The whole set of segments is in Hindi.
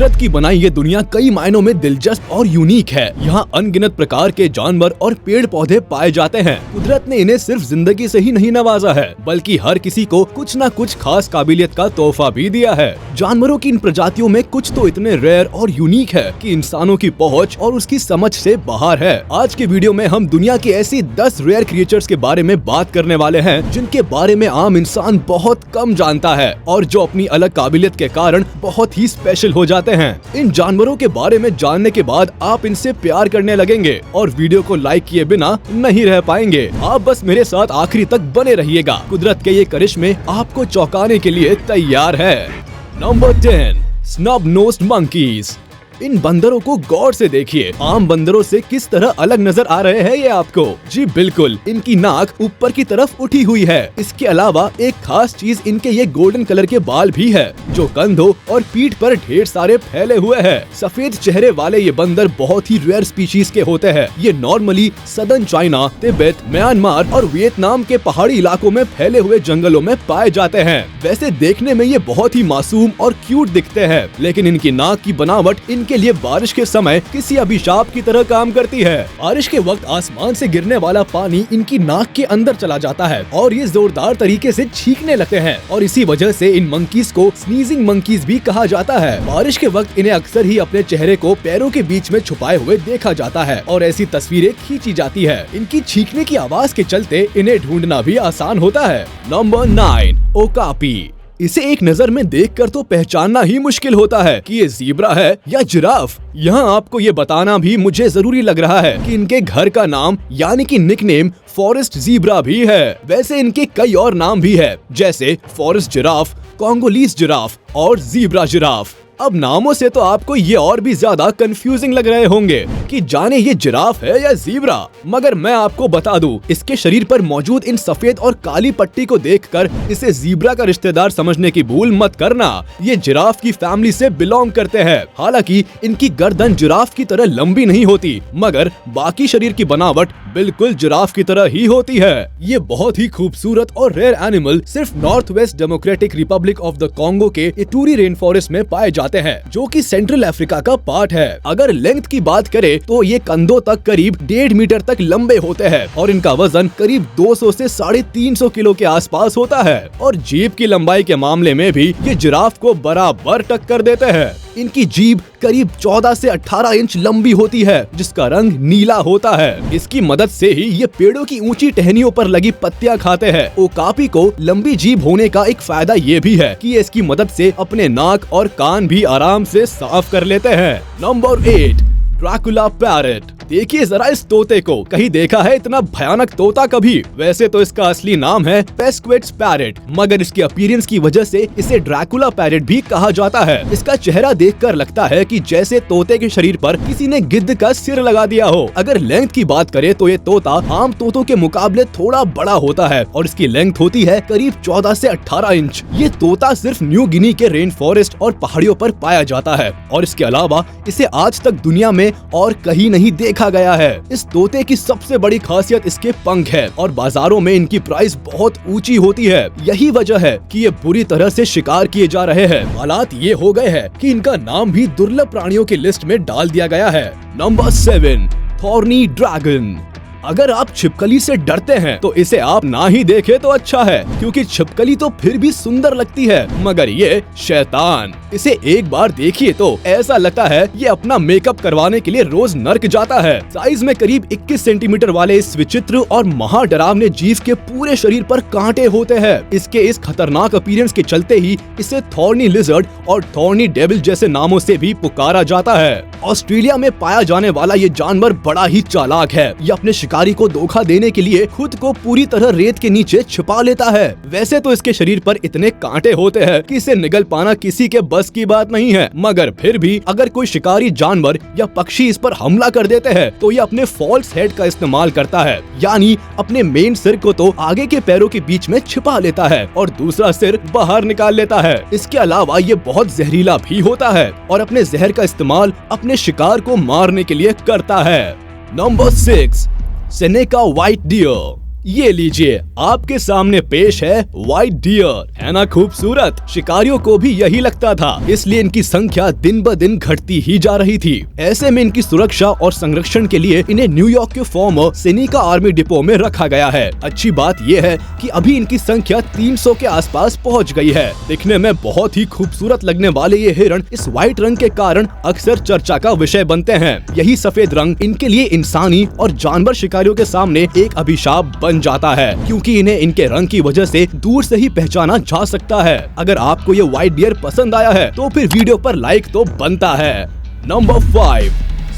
कुदरत की बनाई ये दुनिया कई मायनों में दिलचस्प और यूनिक है। यहाँ अनगिनत प्रकार के जानवर और पेड़ पौधे पाए जाते हैं। कुदरत ने इन्हें सिर्फ जिंदगी से ही नहीं नवाजा है, बल्कि हर किसी को कुछ न कुछ खास काबिलियत का तोहफा भी दिया है। जानवरों की इन प्रजातियों में कुछ तो इतने रेयर और यूनिक है कि इंसानों की पहुँच और उसकी समझ से बाहर है। आज के वीडियो में हम दुनिया की ऐसी 10 रेयर क्रिएचर्स के बारे में बात करने वाले हैं, जिनके बारे में आम इंसान बहुत कम जानता है और जो अपनी अलग काबिलियत के कारण बहुत ही स्पेशल हो जाते हैं। इन जानवरों के बारे में जानने के बाद आप इनसे प्यार करने लगेंगे और वीडियो को लाइक किए बिना नहीं रह पाएंगे। आप बस मेरे साथ आखिरी तक बने रहिएगा। कुदरत के ये करिश्मे आपको चौंकाने के लिए तैयार है। Number 10, snub nosed monkeys. इन बंदरों को गौर से देखिए। आम बंदरों से किस तरह अलग नजर आ रहे हैं ये आपको? जी बिल्कुल, इनकी नाक ऊपर की तरफ उठी हुई है। इसके अलावा एक खास चीज इनके ये गोल्डन कलर के बाल भी है, जो कंधों और पीठ पर ढेर सारे फैले हुए हैं। सफेद चेहरे वाले ये बंदर बहुत ही रेयर स्पीशीज के होते हैं। ये normally southern China, Tibet, Myanmar और वियतनाम के पहाड़ी इलाकों में फैले हुए जंगलों में पाए जाते हैं। वैसे देखने में ये बहुत ही मासूम और क्यूट दिखते हैं, लेकिन इनकी नाक की बनावट के लिए बारिश के समय किसी अभिशाप की तरह काम करती है। बारिश के वक्त आसमान से गिरने वाला पानी इनकी नाक के अंदर चला जाता है और ये जोरदार तरीके से छींकने लगते हैं, और इसी वजह से इन मंकीज को स्नीजिंग मंकीज भी कहा जाता है। बारिश के वक्त इन्हें अक्सर ही अपने चेहरे को पैरों के बीच में छुपाए हुए देखा जाता है और ऐसी तस्वीरें खींची जाती है। इनकी छींकने की आवाज के चलते इन्हें ढूंढना भी आसान होता है। Number 9, okapi. इसे एक नजर में देखकर तो पहचानना ही मुश्किल होता है कि ये ज़ीब्रा है या जिराफ। यहाँ आपको ये बताना भी मुझे जरूरी लग रहा है कि इनके घर का नाम यानी कि निकनेम फॉरेस्ट ज़ीब्रा भी है। वैसे इनके कई और नाम भी है, जैसे फॉरेस्ट जिराफ, कोंगोलीज जिराफ और ज़ीब्रा जिराफ। अब नामों से तो आपको ये और भी ज्यादा कंफ्यूजिंग लग रहे होंगे कि जाने ये जिराफ है या ज़ीब्रा, मगर मैं आपको बता दूं, इसके शरीर पर मौजूद इन सफेद और काली पट्टी को देखकर इसे ज़ीब्रा का रिश्तेदार समझने की भूल मत करना। ये जिराफ की फैमिली से बिलोंग करते हैं। हालांकि इनकी गर्दन जिराफ की तरह लंबी नहीं होती, मगर बाकी शरीर की बनावट बिल्कुल जिराफ की तरह ही होती है। ये बहुत ही खूबसूरत और रेयर एनिमल सिर्फ north west democratic Republic of the Congo के इटूरी रेन फॉरेस्ट में पाए जाते हैं, जो कि सेंट्रल अफ्रीका का पार्ट है। अगर लेंथ की बात करें तो ये कंधों तक करीब 1.5 मीटर तक लंबे होते हैं और इनका वजन करीब 200 से 350 किलो के आसपास होता है। और जीभ की लंबाई के मामले में भी ये जिराफ को बराबर टक्कर देते हैं। इनकी जीभ करीब 14 से 18 इंच लंबी होती है, जिसका रंग नीला होता है। इसकी मदद से ही ये पेड़ों की ऊंची टहनियों पर लगी पत्तियां खाते हैं। ओकापी को लंबी जीभ होने का एक फायदा ये भी है कि ये इसकी मदद से अपने नाक और कान भी आराम से साफ कर लेते हैं। Number 8, Dracula parrot. देखिए जरा इस तोते को, कहीं देखा है इतना भयानक तोता कभी? वैसे तो इसका असली नाम है पेस्क्विड्स पैरट, मगर इसके अपीयरेंस की वजह से इसे ड्रैकुला पैरट भी कहा जाता है। इसका चेहरा देखकर लगता है कि जैसे तोते के शरीर पर किसी ने गिद्ध का सिर लगा दिया हो। अगर लेंथ की बात करें तो ये तोता आम तोतों के मुकाबले थोड़ा बड़ा होता है और इसकी लेंथ होती है करीब 14 से 18 इंच। ये तोता सिर्फ न्यू गिनी के रेन फॉरेस्ट और पहाड़ियों पर पाया जाता है और इसके अलावा इसे आज तक दुनिया में और कहीं नहीं देखा गया है। इस तोते की सबसे बड़ी खासियत इसके पंख है और बाजारों में इनकी प्राइस बहुत ऊंची होती है। यही वजह है कि ये बुरी तरह से शिकार किए जा रहे हैं। हालात ये हो गए हैं कि इनका नाम भी दुर्लभ प्राणियों की लिस्ट में डाल दिया गया है। Number 7, thorny dragon. अगर आप छिपकली से डरते हैं तो इसे आप ना ही देखें तो अच्छा है, क्योंकि छिपकली तो फिर भी सुंदर लगती है, मगर ये शैतान। इसे एक बार देखिए तो ऐसा लगता है ये अपना मेकअप करवाने के लिए रोज नर्क जाता है। साइज में करीब 21 सेंटीमीटर वाले इस विचित्र और महाडरावने जीव के पूरे शरीर पर कांटे होते हैं। इसके इस खतरनाक अपीयरेंस के चलते ही इसे थॉर्नी लिजर्ड और थॉर्नी डेविल जैसे नामों से भी पुकारा जाता है। ऑस्ट्रेलिया में पाया जाने वाला ये जानवर बड़ा ही चालाक है। ये अपने शिकारी को धोखा देने के लिए खुद को पूरी तरह रेत के नीचे छिपा लेता है। वैसे तो इसके शरीर पर इतने कांटे होते हैं कि इसे निगल पाना किसी के बस की बात नहीं है, मगर फिर भी अगर कोई शिकारी जानवर या पक्षी इस पर हमला कर देते हैं तो ये अपने फॉल्स हेड का इस्तेमाल करता है, यानी अपने मेन सिर को तो आगे के पैरों के बीच में छिपा लेता है और दूसरा सिर बाहर निकाल लेता है। इसके अलावा ये बहुत जहरीला भी होता है और अपने जहर का इस्तेमाल अपने शिकार को मारने के लिए करता है। Number 6, Seneca white deer. ये लीजिए, आपके सामने पेश है व्हाइट डियर। है ना खूबसूरत? शिकारियों को भी यही लगता था, इसलिए इनकी संख्या दिन ब दिन घटती ही जा रही थी। ऐसे में इनकी सुरक्षा और संरक्षण के लिए इन्हें न्यूयॉर्क के फॉर्मर सेनिका आर्मी डिपो में रखा गया है। अच्छी बात ये है कि अभी इनकी संख्या 300 के आसपास पहुंच गई है। दिखने में बहुत ही खूबसूरत लगने वाले ये हिरण इस व्हाइट रंग के कारण अक्सर चर्चा का विषय बनते हैं। यही सफेद रंग इनके लिए इंसानी और जानवर शिकारियों के सामने एक अभिशाप बन जाता है, क्योंकि इन्हें इनके रंग की वजह से दूर से ही पहचाना जा सकता है। अगर आपको ये व्हाइट डियर पसंद आया है तो फिर वीडियो पर लाइक तो बनता है। Number 5,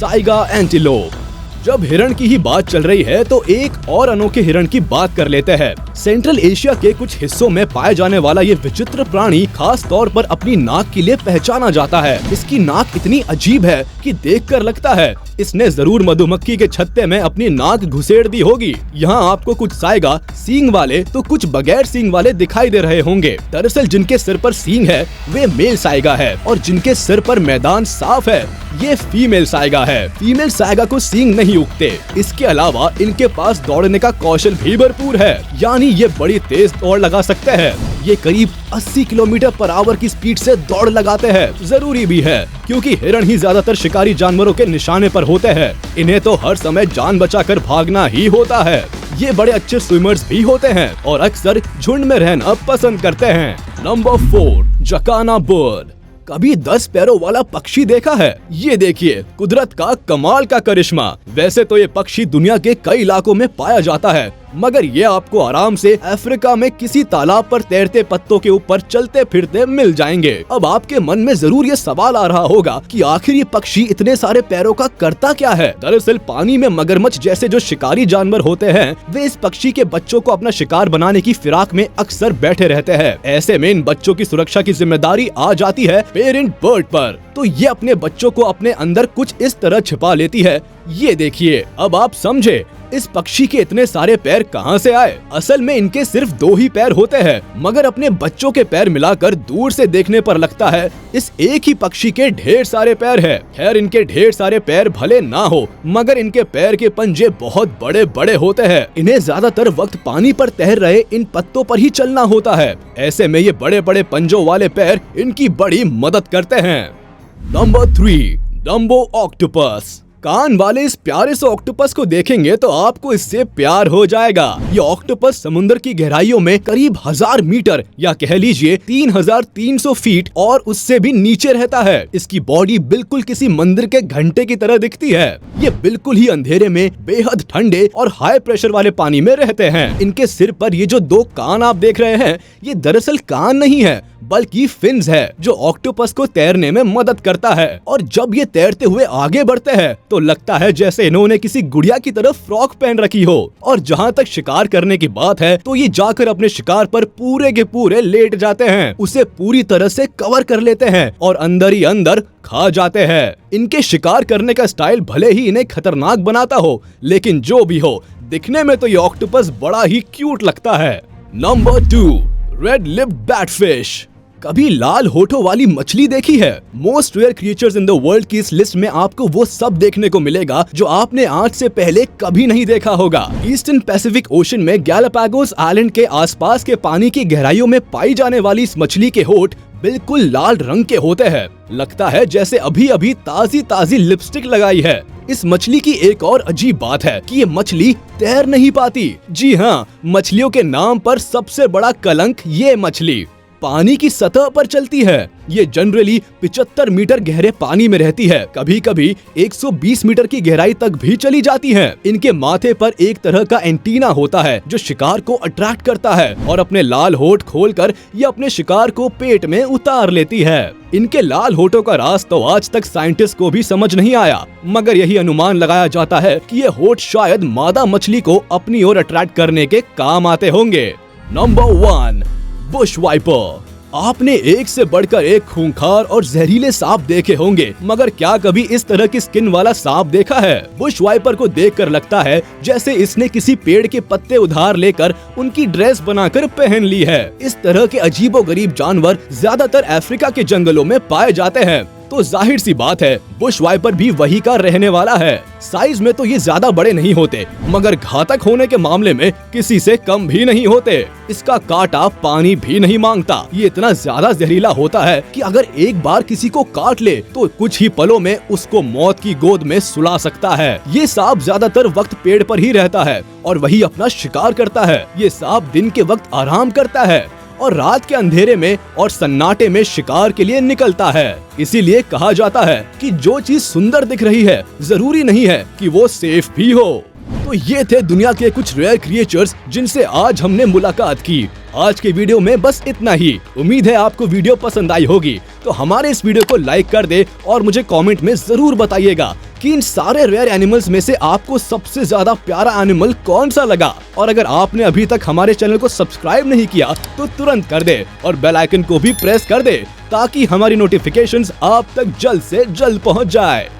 Saiga antelope. जब हिरण की ही बात चल रही है तो एक और अनोखे हिरण की बात कर लेते हैं। सेंट्रल एशिया के कुछ हिस्सों में पाए जाने वाला ये विचित्र प्राणी खास तौर पर अपनी नाक के लिए पहचाना जाता है। इसकी नाक इतनी अजीब है कि देखकर लगता है इसने जरूर मधुमक्खी के छत्ते में अपनी नाक घुसेड़ दी होगी। यहाँ आपको कुछ साइगा सींग वाले तो कुछ बगैर सींग वाले दिखाई दे रहे होंगे। दरअसल जिनके सिर पर सींग है वे मेल साइगा है और जिनके सिर पर मैदान साफ है ये फीमेल साइगा है। फीमेल साइगा को सींग नहीं उगते। इसके अलावा इनके पास दौड़ने का कौशल भी भरपूर है, यानी ये बड़ी तेज दौड़ लगा सकते हैं। ये करीब 80 किलोमीटर पर आवर की स्पीड से दौड़ लगाते हैं। जरूरी भी है क्योंकि हिरण ही ज्यादातर शिकारी जानवरों के निशाने पर होते हैं। इन्हें तो हर समय जान बचाकर भागना ही होता है। ये बड़े अच्छे स्विमर्स भी होते हैं और अक्सर झुंड में रहना पसंद करते हैं। Number 4, जकाना bird. कभी 10 पैरों वाला पक्षी देखा है? ये देखिए, कुदरत का कमाल का करिश्मा। वैसे तो ये पक्षी दुनिया के कई इलाकों में पाया जाता है, मगर ये आपको आराम से अफ्रीका में किसी तालाब पर तैरते पत्तों के ऊपर चलते फिरते मिल जाएंगे। अब आपके मन में जरूर ये सवाल आ रहा होगा कि आखिर ये पक्षी इतने सारे पैरों का करता क्या है? दरअसल पानी में मगरमच्छ जैसे जो शिकारी जानवर होते हैं वे इस पक्षी के बच्चों को अपना शिकार बनाने की फिराक में अक्सर बैठे रहते हैं। ऐसे में इन बच्चों की सुरक्षा की जिम्मेदारी आ जाती है पेरेंट बर्ड पर। तो ये अपने बच्चों को अपने अंदर कुछ इस तरह छिपा लेती है। ये देखिए, अब आप समझे इस पक्षी के इतने सारे पैर कहां से आए? असल में इनके सिर्फ 2 ही पैर होते हैं, मगर अपने बच्चों के पैर मिलाकर दूर से देखने पर लगता है इस एक ही पक्षी के ढेर सारे पैर हैं। खैर इनके ढेर सारे पैर भले ना हो, मगर इनके पैर के पंजे बहुत बड़े बड़े होते हैं। इन्हें ज्यादातर वक्त पानी पर तैर रहे इन पत्तों पर ही चलना होता है। ऐसे में ये बड़े बड़े पंजों वाले पैर इनकी बड़ी मदद करते हैं। Number 3, Dumbo octopus. कान वाले इस प्यारे से ऑक्टोपस को देखेंगे तो आपको इससे प्यार हो जाएगा। ये ऑक्टोपस समुद्र की गहराइयों में करीब 1000 मीटर या कह लीजिए 3300 फीट और उससे भी नीचे रहता है। इसकी बॉडी बिल्कुल किसी मंदिर के घंटे की तरह दिखती है। ये बिल्कुल ही अंधेरे में बेहद ठंडे और हाई प्रेशर वाले पानी में रहते हैं। इनके सिर पर ये जो 2 कान आप देख रहे हैं ये दरअसल कान नहीं है बल्कि फिन्स है, जो ऑक्टोपस को तैरने में मदद करता है। और जब ये तैरते हुए आगे बढ़ते हैं तो लगता है जैसे इन्होंने किसी गुड़िया की तरह फ्रॉक पहन रखी हो। और जहाँ तक शिकार करने की बात है तो ये जाकर अपने शिकार पर पूरे के पूरे लेट जाते हैं, उसे पूरी तरह से कवर कर लेते हैं और अंदर ही अंदर खा जाते हैं। इनके शिकार करने का स्टाइल भले ही इन्हें खतरनाक बनाता हो, लेकिन जो भी हो दिखने में तो ये ऑक्टोपस बड़ा ही क्यूट लगता है। Number 2, red lipped batfish. कभी लाल होठों वाली मछली देखी है? Most rare creatures in the world की इस लिस्ट में आपको वो सब देखने को मिलेगा जो आपने आज से पहले कभी नहीं देखा होगा। ईस्टर्न पैसिफिक ओशन में गैलापागोस आइलैंड के आसपास के पानी की गहराइयों में पाई जाने वाली इस मछली के होठ बिल्कुल लाल रंग के होते हैं। लगता है जैसे अभी अभी ताजी ताजी लिपस्टिक लगाई है। इस मछली की एक और अजीब बात है कि ये मछली तैर नहीं पाती। जी हाँ, मछलियों के नाम पर सबसे बड़ा कलंक ये मछली पानी की सतह पर चलती है। ये जनरली 75 मीटर गहरे पानी में रहती है, कभी कभी 120 मीटर की गहराई तक भी चली जाती है। इनके माथे पर एक तरह का एंटीना होता है जो शिकार को अट्रैक्ट करता है और अपने लाल होठ खोलकर ये अपने शिकार को पेट में उतार लेती है। इनके लाल होठों का राज तो आज तक साइंटिस्ट को भी समझ नहीं आया, मगर यही अनुमान लगाया जाता है कि ये होठ शायद मादा मछली को अपनी ओर अट्रैक्ट करने के काम आते होंगे। Number 1, bush viper. आपने एक से बढ़कर एक खूंखार और जहरीले सांप देखे होंगे, मगर क्या कभी इस तरह की स्किन वाला सांप देखा है? बुश वाइपर को देखकर लगता है जैसे इसने किसी पेड़ के पत्ते उधार लेकर उनकी ड्रेस बनाकर पहन ली है। इस तरह के अजीबोगरीब जानवर ज्यादातर अफ्रीका के जंगलों में पाए जाते हैं। तो जाहिर सी बात है बुश वाइपर भी वही का रहने वाला है। साइज में तो ये ज्यादा बड़े नहीं होते, मगर घातक होने के मामले में किसी से कम भी नहीं होते। इसका कांटा पानी भी नहीं मांगता। ये इतना ज्यादा जहरीला होता है कि अगर एक बार किसी को काट ले तो कुछ ही पलों में उसको मौत की गोद में सुला सकता है। ये सांप ज्यादातर वक्त पेड़ पर ही रहता है और वही अपना शिकार करता है। ये सांप दिन के वक्त आराम करता है और रात के अंधेरे में और सन्नाटे में शिकार के लिए निकलता है। इसीलिए कहा जाता है कि जो चीज सुंदर दिख रही है जरूरी नहीं है कि वो सेफ भी हो। तो ये थे दुनिया के कुछ रेयर क्रिएचर्स जिनसे आज हमने मुलाकात की। आज के वीडियो में बस इतना ही। उम्मीद है आपको वीडियो पसंद आई होगी, तो हमारे इस वीडियो को लाइक कर दे और मुझे कमेंट में जरूर बताइएगा कि इन सारे रेयर एनिमल्स में से आपको सबसे ज्यादा प्यारा एनिमल कौन सा लगा। और अगर आपने अभी तक हमारे चैनल को सब्सक्राइब नहीं किया तो तुरंत कर दे और बेल आइकन को भी प्रेस कर दे ताकि हमारी नोटिफिकेशंस आप तक जल्द से जल्द पहुंच जाए।